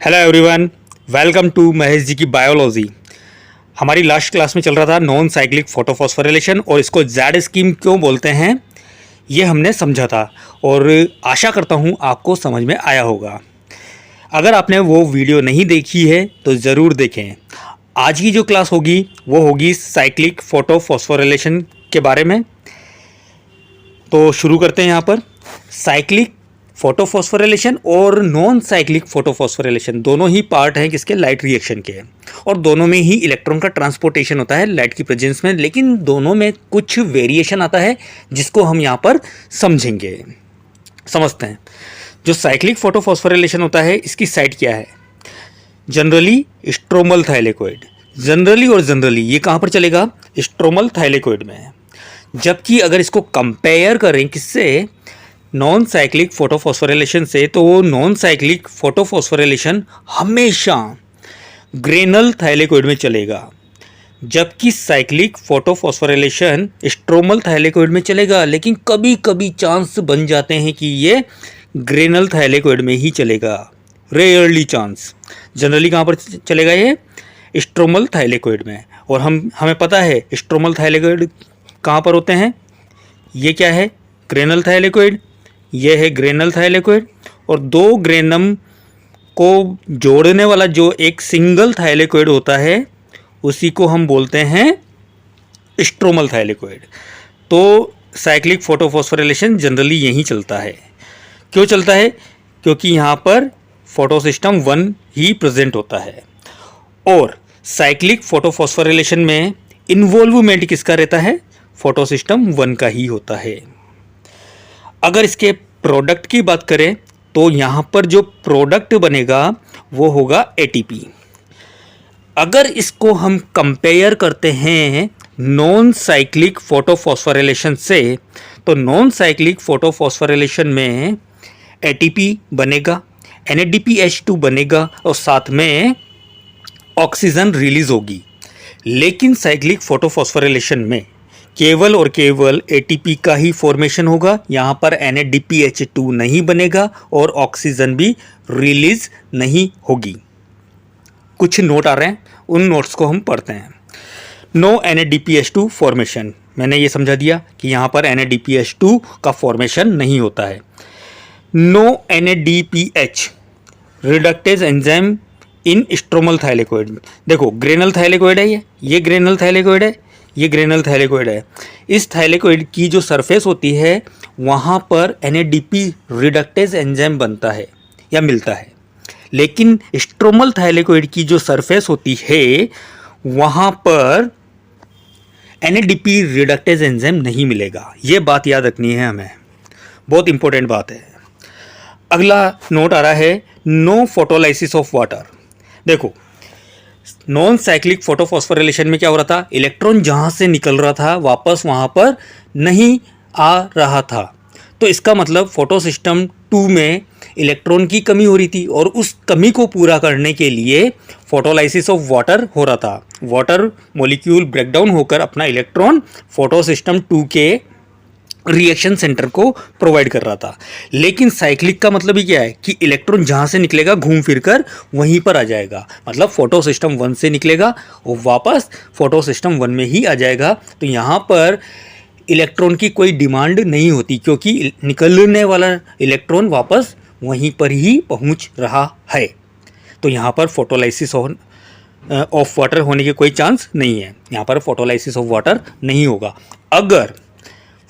Hello everyone, welcome to Mahesh ji की biology. हमारी last class में चल रहा था नॉन साइक्लिक फोटोफॉस्फोरिलेशन और इसको जेड स्कीम क्यों बोलते हैं ये हमने समझा था और आशा करता हूँ आपको समझ में आया होगा। अगर आपने वो वीडियो नहीं देखी है तो ज़रूर देखें। आज की जो क्लास होगी वो होगी साइक्लिक फोटोफॉस्फोरिलेशन के बारे में। तो शुरू करते हैं। यहाँ पर साइक्लिक फोटोफॉस्फोरिलेशन और नॉन साइक्लिक फोटोफॉस्फोरिलेशन दोनों ही पार्ट हैं किसके, लाइट रिएक्शन के, और दोनों में ही इलेक्ट्रॉन का ट्रांसपोर्टेशन होता है लाइट की प्रेजेंस में, लेकिन दोनों में कुछ वेरिएशन आता है जिसको हम यहाँ पर समझते हैं। जो साइक्लिक फोटोफॉस्फोरिलेशन होता है इसकी साइट क्या है? Generally stromal thylakoid. जनरली ये कहाँ पर चलेगा? स्ट्रोमल थाइलेकोइड में। जबकि अगर इसको कंपेयर करें किससे, नॉन साइक्लिक फोटोफॉस्फोरिलेशन से, तो नॉन साइक्लिक फोटोफॉस्फोरिलेशन हमेशा ग्रेनल थाइलेकोइड में चलेगा, जबकि साइक्लिक फोटोफॉस्फोरिलेशन स्ट्रोमल थाइलेकोइड में चलेगा। लेकिन कभी कभी चांस बन जाते हैं कि ये ग्रेनल थाइलेकोइड में ही चलेगा, रेयरली चांस। जनरली कहाँ पर चलेगा? ये स्ट्रोमल थाइलेकोइड में। और हमें पता है स्ट्रोमल थाइलेकोइड कहाँ पर होते हैं। ये क्या है? Granal thylakoid. ये है ग्रेनल थाइलेकोइड, और दो ग्रेनम को जोड़ने वाला जो एक सिंगल थाइलेकोइड होता है उसी को हम बोलते हैं स्ट्रोमल थाइलेकोइड। तो साइक्लिक फोटोफॉस्फोरिलेशन जनरली यहीं चलता है। क्यों चलता है? क्योंकि यहाँ पर फोटोसिस्टम 1 ही प्रेजेंट होता है। और साइक्लिक फोटोफॉस्फोरिलेशन में इन्वॉल्वमेंट किसका रहता है? फोटोसिस्टम 1 का ही होता है। अगर इसके प्रोडक्ट की बात करें तो यहाँ पर जो प्रोडक्ट बनेगा वो होगा ATP। अगर इसको हम कंपेयर करते हैं नॉन साइक्लिक फोटोफॉस्फोरिलेशन से, तो नॉन साइक्लिक फोटोफॉस्फोरिलेशन में ATP बनेगा, NADPH2 बनेगा और साथ में ऑक्सीजन रिलीज होगी। लेकिन साइक्लिक फोटोफॉस्फोरिलेशन में केवल और केवल ATP का ही फॉर्मेशन होगा। यहाँ पर NADPH2 नहीं बनेगा और ऑक्सीजन भी रिलीज नहीं होगी। कुछ नोट आ रहे हैं, उन नोट्स को हम पढ़ते हैं। नो NADPH2 फॉर्मेशन, मैंने ये समझा दिया कि यहाँ पर NADPH2 का फॉर्मेशन नहीं होता है। नो NADPH रिडक्टेज एंजाइम इन स्ट्रोमल थाइलेकोइड। देखो ग्रेनल थाइलेकोइड है, ये ग्रेनल थाइलेकोइड है, ये ग्रेनल थाइलेकोइड है। इस थाइलेकोइड की जो सरफेस होती है वहाँ पर NADP रिडक्टेज एंजाइम बनता है या मिलता है। लेकिन स्ट्रोमल थाइलेकोइड की जो सरफेस होती है वहाँ पर NADP रिडक्टेज एंजाइम नहीं मिलेगा। ये बात याद रखनी है हमें, बहुत इंपॉर्टेंट बात है। अगला नोट आ रहा है, नो फोटोलाइसिस ऑफ वाटर। देखो नॉन साइक्लिक फोटोफॉस्फोरिलेशन में क्या हो रहा था? इलेक्ट्रॉन जहाँ से निकल रहा था वापस वहाँ पर नहीं आ रहा था। तो इसका मतलब फोटोसिस्टम 2 में इलेक्ट्रॉन की कमी हो रही थी और उस कमी को पूरा करने के लिए फोटोलाइसिस ऑफ वाटर हो रहा था। वाटर मॉलिक्यूल ब्रेकडाउन होकर अपना इलेक्ट्रॉन फोटोसिस्टम 2 के रिएक्शन सेंटर को प्रोवाइड कर रहा था। लेकिन साइक्लिक का मतलब ही क्या है कि इलेक्ट्रॉन जहाँ से निकलेगा घूम फिर कर वहीं पर आ जाएगा। मतलब फोटोसिस्टम 1 से निकलेगा और वापस फोटोसिस्टम 1 में ही आ जाएगा। तो यहाँ पर इलेक्ट्रॉन की कोई डिमांड नहीं होती क्योंकि निकलने वाला इलेक्ट्रॉन वापस वहीं पर ही पहुँच रहा है। तो यहाँ पर फोटोलाइसिस ऑफ वाटर होने के कोई चांस नहीं है। यहाँ पर फोटोलाइसिस ऑफ वाटर नहीं होगा। अगर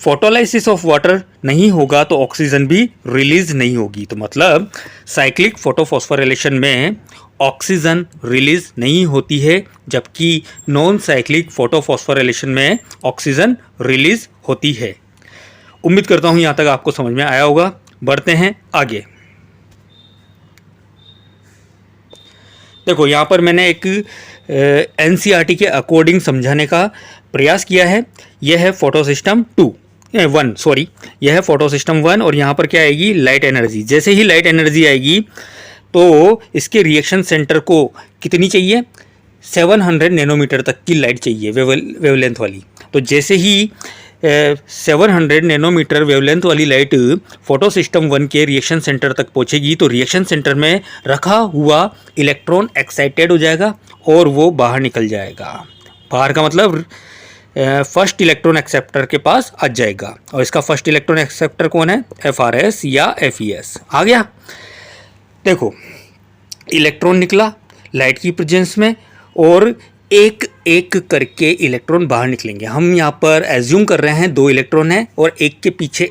फोटोलाइसिस ऑफ वाटर नहीं होगा तो ऑक्सीजन भी रिलीज नहीं होगी। तो मतलब साइक्लिक फोटोफॉस्फोरिलेशन में ऑक्सीजन रिलीज नहीं होती है, जबकि नॉन साइक्लिक फोटोफॉस्फोरिलेशन में ऑक्सीजन रिलीज होती है। उम्मीद करता हूँ यहाँ तक आपको समझ में आया होगा। बढ़ते हैं आगे। देखो यहाँ पर मैंने एक NCERT के अकॉर्डिंग समझाने का प्रयास किया है। यह है फोटोसिस्टम 1 सॉरी, यह है फोटोसिस्टम 1 और यहाँ पर क्या आएगी? Light energy. जैसे ही लाइट एनर्जी आएगी तो इसके रिएक्शन सेंटर को कितनी चाहिए? 700 नैनोमीटर तक की लाइट चाहिए, वेवलेंथ वाली। तो जैसे ही 700 नैनोमीटर वेवलेंथ वाली लाइट फोटो सिस्टम 1 के रिएक्शन सेंटर तक पहुंचेगी तो रिएक्शन सेंटर में रखा हुआ इलेक्ट्रॉन एक्साइटेड हो जाएगा और वो बाहर निकल जाएगा। बाहर का मतलब फर्स्ट इलेक्ट्रॉन एक्सेप्टर के पास आ जाएगा। और इसका फर्स्ट इलेक्ट्रॉन एक्सेप्टर कौन है? FRS या FES। आ गया। देखो, इलेक्ट्रॉन निकला लाइट की प्रेजेंस में और एक एक करके इलेक्ट्रॉन बाहर निकलेंगे। हम यहाँ पर एज्यूम कर रहे हैं 2 इलेक्ट्रॉन हैं और एक के पीछे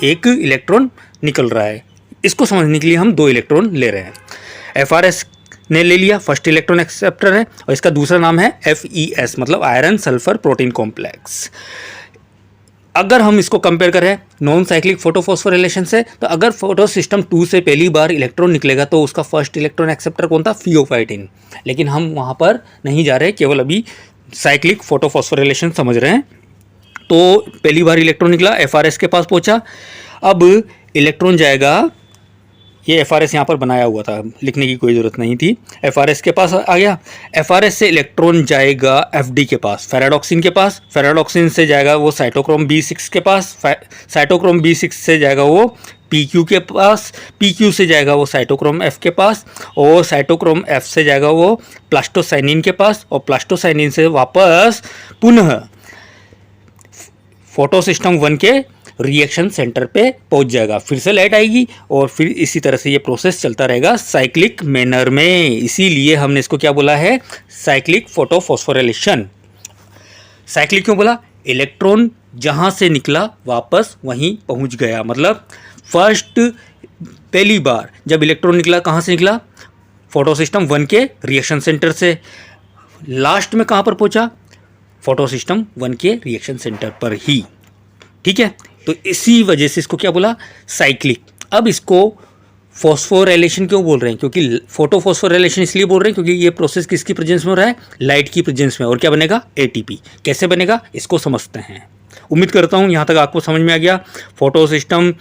एक इलेक्ट्रॉन निकल रहा है। इसको समझने के लिए हम 2 इलेक्ट्रॉन ले रहे हैं। FRS ने ले लिया, फर्स्ट इलेक्ट्रॉन एक्सेप्टर है, और इसका दूसरा नाम है FES मतलब आयरन सल्फर प्रोटीन कॉम्प्लेक्स। अगर हम इसको कंपेयर करें नॉन साइक्लिक फोटोफॉस्फोरिलेशन से, तो अगर फोटो सिस्टम 2 से पहली बार इलेक्ट्रॉन निकलेगा तो उसका फर्स्ट इलेक्ट्रॉन एक्सेप्टर कौन था? फियोफाइटिन। लेकिन हम वहाँ पर नहीं जा रहे, केवल अभी साइक्लिक फोटोफॉस्फोरिलेशन समझ रहे हैं। तो पहली बार इलेक्ट्रॉन निकला, FRS के पास पहुँचा। अब इलेक्ट्रॉन जाएगा, ये FRS यहाँ पर बनाया हुआ था, लिखने की कोई ज़रूरत नहीं थी। FRS के पास आ गया। FRS से इलेक्ट्रॉन जाएगा FD के पास, फेराडॉक्सिन के पास। फेराडॉक्सिन से जाएगा वो साइटोक्रोम B6 के पास। साइटोक्रोम B6 से जाएगा वो PQ के पास। PQ से जाएगा वो साइटोक्रोम F के पास। और साइटोक्रोम F से जाएगा वो प्लास्टोसाइनिन के पास। और प्लास्टोसाइनिन से वापस पुनः फोटो सिस्टम 1 के रिएक्शन सेंटर पे पहुंच जाएगा। फिर से लाइट आएगी और फिर इसी तरह से ये प्रोसेस चलता रहेगा साइक्लिक मैनर में। इसीलिए हमने इसको क्या बोला है? Cyclic photophosphorylation. साइक्लिक क्यों बोला? इलेक्ट्रॉन जहां से निकला वापस वहीं पहुंच गया। मतलब फर्स्ट पहली बार जब इलेक्ट्रॉन निकला, कहां से निकला? फोटो सिस्टम 1 के रिएक्शन सेंटर से। लास्ट में कहां पर पहुंचा? फोटो सिस्टम 1 के रिएक्शन सेंटर पर ही। ठीक है, तो इसी वजह से इसको क्या बोला? साइक्लिक। अब इसको फॉस्फोराइलेशन क्यों बोल रहे हैं? क्योंकि फोटोफॉस्फोराइलेशन इसलिए बोल रहे हैं क्योंकि ये प्रोसेस किसकी प्रेजेंस में हो रहा है? लाइट की प्रेजेंस में। और क्या बनेगा? ATP। कैसे बनेगा इसको समझते हैं। उम्मीद करता हूँ यहाँ तक आपको समझ में आ गया। फोटो सिस्टम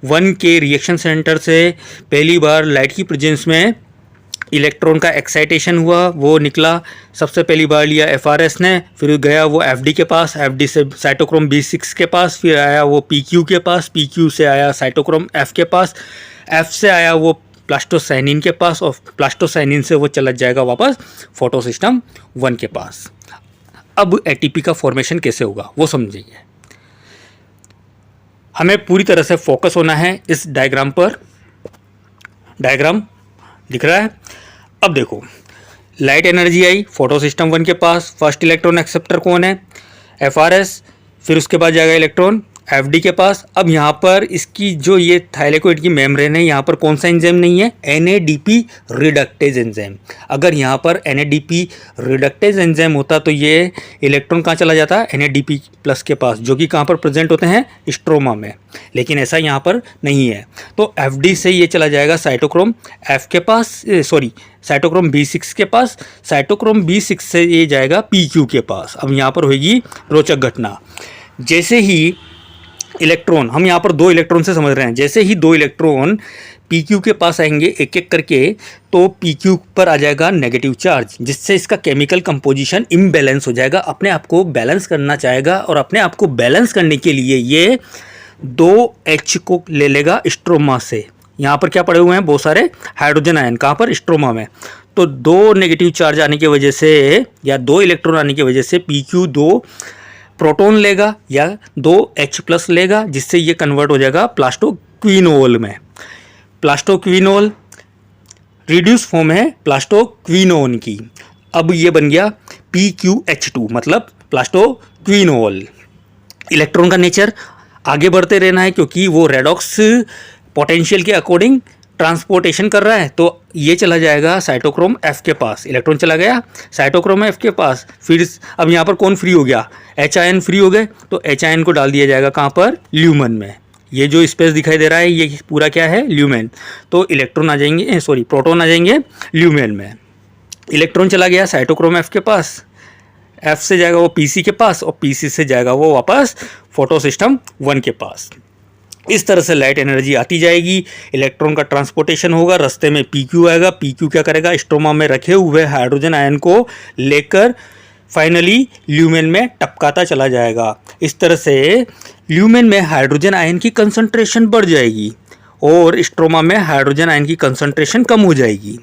1 के रिएक्शन सेंटर से पहली बार लाइट की प्रेजेंस में इलेक्ट्रॉन का एक्साइटेशन हुआ, वो निकला। सबसे पहली बार लिया FRS ने, फिर गया वो FD के पास, FD से साइटोक्रोम B6 के पास, फिर आया वो PQ के पास, PQ से आया साइटोक्रोम F के पास, F से आया वो प्लास्टोसाइनिन के पास, और प्लास्टोसाइनिन से वो चला जाएगा वापस फोटो सिस्टम 1 के पास। अब ATP का फॉर्मेशन कैसे होगा वो समझिए। हमें पूरी तरह से फोकस होना है इस डायग्राम पर। डायग्राम दिख रहा है? अब देखो, लाइट एनर्जी आई फोटो सिस्टम 1 के पास। फर्स्ट इलेक्ट्रॉन एक्सेप्टर कौन है? FRS। फिर उसके बाद जाएगा इलेक्ट्रॉन FD के पास। अब यहाँ पर इसकी जो ये थाइलेकोइड की मेम्ब्रेन है, यहाँ पर कौन सा एंजाइम नहीं है? NADP reductase enzyme. अगर यहाँ पर NADP रिडक्टेज एंजाइम होता तो ये इलेक्ट्रॉन कहाँ चला जाता? NADP प्लस के पास, जो कि कहाँ पर प्रेजेंट होते हैं? स्ट्रोमा में। लेकिन ऐसा यहाँ पर नहीं है। तो FD से ये चला जाएगा साइटोक्रोम F के पास, साइटोक्रोम B6 के पास। साइटोक्रोम B6 से ये जाएगा PQ के पास। अब यहाँ पर होगी रोचक घटना। जैसे ही इलेक्ट्रॉन, हम यहाँ पर 2 इलेक्ट्रॉन से समझ रहे हैं, जैसे ही 2 इलेक्ट्रॉन PQ के पास आएंगे एक एक करके, तो PQ पर आ जाएगा नेगेटिव चार्ज, जिससे इसका केमिकल कंपोजिशन इम्बैलेंस हो जाएगा। अपने आप को बैलेंस करना चाहेगा और अपने आप को बैलेंस करने के लिए ये 2H को ले लेगा स्ट्रोमा से। यहाँ पर क्या पड़े हुए हैं? बहुत सारे हाइड्रोजन आयन। कहाँ पर? स्ट्रोमा में। तो 2 नेगेटिव चार्ज आने की वजह से या 2 इलेक्ट्रॉन आने की वजह से PQ 2 प्रोटॉन लेगा या 2H+ लेगा, जिससे ये कन्वर्ट हो जाएगा प्लास्टोक्विनोल में। प्लास्टोक्विनोल रिड्यूस फॉर्म है प्लास्टोक्विनोन की। अब ये बन गया PQH2 मतलब प्लास्टोक्विनोल। इलेक्ट्रॉन का नेचर आगे बढ़ते रहना है क्योंकि वो रेडॉक्स पोटेंशियल के अकॉर्डिंग ट्रांसपोर्टेशन कर रहा है। तो ये चला जाएगा साइटोक्रोम F के पास। इलेक्ट्रॉन चला गया साइटोक्रोम F के पास। फिर अब यहाँ पर कौन फ्री हो गया? H आयन फ्री हो गए। तो H आयन को डाल दिया जाएगा कहाँ पर? ल्यूमेन में। ये जो स्पेस दिखाई दे रहा है ये पूरा क्या है? ल्यूमेन। तो इलेक्ट्रॉन आ जाएंगे, प्रोटॉन आ जाएंगे ल्यूमेन में। इलेक्ट्रॉन चला गया साइटोक्रोम F के पास, F से जाएगा वो PC के पास, और PC से जाएगा वो वापस फोटो सिस्टम 1 के पास। इस तरह से लाइट एनर्जी आती जाएगी, इलेक्ट्रॉन का ट्रांसपोर्टेशन होगा, रास्ते में PQ आएगा। PQ क्या करेगा? स्ट्रोमा में रखे हुए हाइड्रोजन आयन को लेकर फाइनली ल्यूमेन में टपकाता चला जाएगा। इस तरह से ल्यूमेन में हाइड्रोजन आयन की कंसंट्रेशन बढ़ जाएगी और स्ट्रोमा में हाइड्रोजन आयन की कंसंट्रेशन कम हो जाएगी।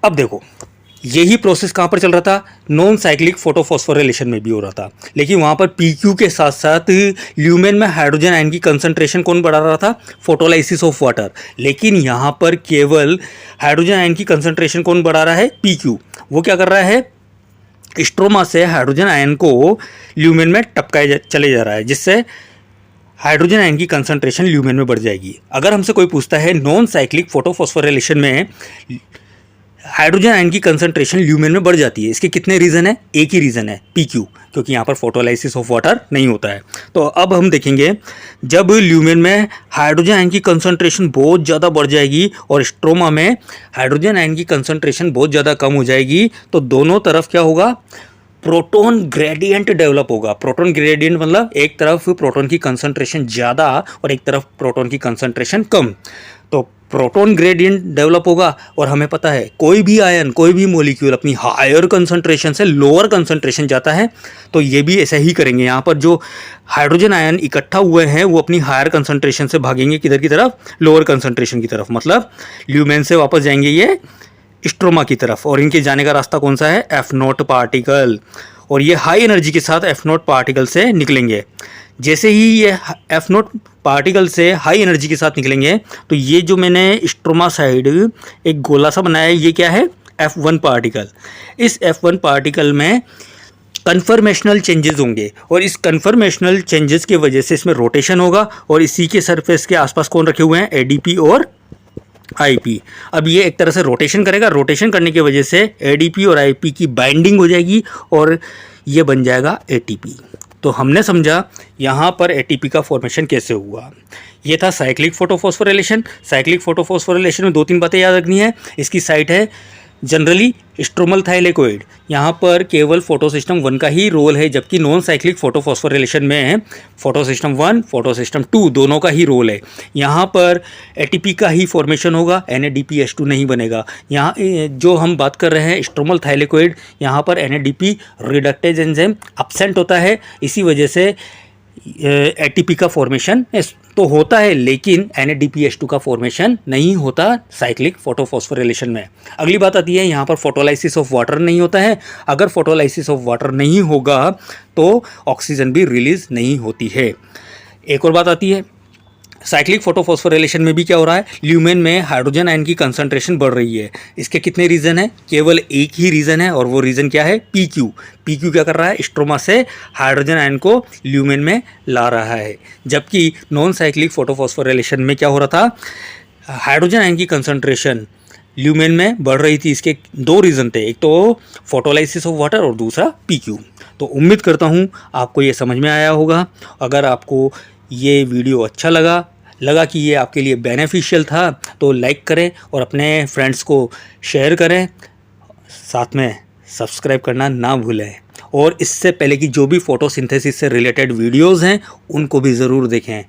अब देखो, यही प्रोसेस कहाँ पर चल रहा था? नॉन साइक्लिक फोटोफॉस्फोरिलेशन में भी हो रहा था, लेकिन वहाँ पर PQ के साथ साथ ल्यूमेन में हाइड्रोजन आयन की कंसंट्रेशन कौन बढ़ा रहा था? Photolysis of water. लेकिन यहाँ पर केवल हाइड्रोजन आयन की कंसंट्रेशन कौन बढ़ा रहा है? PQ। वो क्या कर रहा है? स्ट्रोमा से हाइड्रोजन आयन को ल्यूमेन में टपकाए चले जा रहा है, जिससे हाइड्रोजन आयन की कंसंट्रेशन ल्यूमेन में बढ़ जाएगी। अगर हमसे कोई पूछता है नॉन साइक्लिक फोटोफॉस्फोरिलेशन में हाइड्रोजन आयन की कंसंट्रेशन ल्यूमेन में बढ़ जाती है, इसके कितने रीज़न है? एक ही रीज़न है, PQ, क्योंकि यहाँ पर फोटोलाइसिस ऑफ वाटर नहीं होता है। तो अब हम देखेंगे, जब ल्यूमेन में हाइड्रोजन आयन की कंसंट्रेशन बहुत ज़्यादा बढ़ जाएगी और स्ट्रोमा में हाइड्रोजन आयन की कंसंट्रेशन बहुत ज़्यादा कम हो जाएगी, तो दोनों तरफ क्या होगा? प्रोटॉन ग्रेडियंट डेवलप होगा। प्रोटॉन ग्रेडियंट मतलब एक तरफ प्रोटॉन की कंसंट्रेशन ज़्यादा और एक तरफ प्रोटॉन की कंसंट्रेशन कम। तो प्रोटॉन ग्रेडियंट डेवलप होगा और हमें पता है कोई भी आयन, कोई भी मॉलिक्यूल अपनी हायर कंसंट्रेशन से लोअर कंसंट्रेशन जाता है, तो ये भी ऐसा ही करेंगे। यहाँ पर जो हाइड्रोजन आयन इकट्ठा हुए हैं वो अपनी हायर कंसंट्रेशन से भागेंगे किधर की तरफ? लोअर कंसंट्रेशन की तरफ। मतलब ल्यूमेन से वापस जाएंगे ये स्ट्रोमा की तरफ, और इनके जाने का रास्ता कौन सा है? F0 particle. और ये हाई एनर्जी के साथ F0 पार्टिकल से निकलेंगे। जैसे ही ये F0 पार्टिकल से हाई एनर्जी के साथ निकलेंगे, तो ये जो मैंने स्ट्रोमा साइड एक गोला सा बनाया है, ये क्या है? F1 particle. इस F1 पार्टिकल में कन्फर्मेशनल चेंजेस होंगे और इस कन्फर्मेशनल चेंजेस की वजह से इसमें रोटेशन होगा और इसी के सरफेस के आसपास कौन रखे हुए हैं? ADP और IP। अब ये एक तरह से रोटेशन करेगा, रोटेशन करने की वजह से ADP और IP की बाइंडिंग हो जाएगी और ये बन जाएगा ATP। तो हमने समझा यहाँ पर ATP का फॉर्मेशन कैसे हुआ। ये था साइक्लिक फोटोफॉस्फोरिलेशन। साइक्लिक फोटोफॉस्फोरिलेशन में 2-3 बातें याद रखनी है। इसकी साइट है जनरली स्ट्रोमल थाइलेकोइड। यहाँ पर केवल फोटोसिस्टम 1 का ही रोल है, जबकि नॉन साइक्लिक फोटोफॉस्फोरिलेशन में फोटोसिस्टम 1, फोटोसिस्टम 2 दोनों का ही रोल है। यहाँ पर ATP का ही फॉर्मेशन होगा, NADPH2 नहीं बनेगा। यहाँ जो हम बात कर रहे हैं स्ट्रोमल थाइलेकोइड, यहाँ पर NADP रिडक्टेज एंजाइम एब्सेंट होता है, इसी वजह से ATP का फॉर्मेशन तो होता है, लेकिन NADPH2 का फॉर्मेशन नहीं होता साइक्लिक फोटोफॉस्फोरिलेशन में। अगली बात आती है, यहाँ पर फोटोलाइसिस ऑफ वाटर नहीं होता है। अगर फोटोलाइसिस ऑफ वाटर नहीं होगा तो ऑक्सीजन भी रिलीज नहीं होती है। एक और बात आती है, साइक्लिक फोटोफॉस्फोरिलेशन में भी क्या हो रहा है? ल्यूमेन में हाइड्रोजन आयन की कंसंट्रेशन बढ़ रही है। इसके कितने रीज़न है? केवल एक ही रीज़न है, और वो रीज़न क्या है? PQ। PQ क्या कर रहा है? स्ट्रोमा से हाइड्रोजन आयन को ल्यूमेन में ला रहा है। जबकि नॉन साइक्लिक फोटोफॉस्फोरिलेशन में क्या हो रहा था? हाइड्रोजन आयन की कंसंट्रेशन ल्यूमेन में बढ़ रही थी। इसके 2 रीज़न थे, एक तो फोटोलाइसिस ऑफ वाटर और दूसरा PQ। तो उम्मीद करता हूँ आपको ये समझ में आया होगा। अगर आपको ये वीडियो अच्छा लगा कि ये आपके लिए बेनिफिशियल था, तो लाइक करें और अपने फ्रेंड्स को शेयर करें, साथ में सब्सक्राइब करना ना भूलें। और इससे पहले कि जो भी फोटोसिंथेसिस से रिलेटेड वीडियोस हैं उनको भी ज़रूर देखें।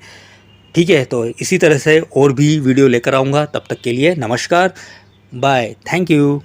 ठीक है, तो इसी तरह से और भी वीडियो लेकर आऊँगा। तब तक के लिए नमस्कार, बाय, थैंक यू।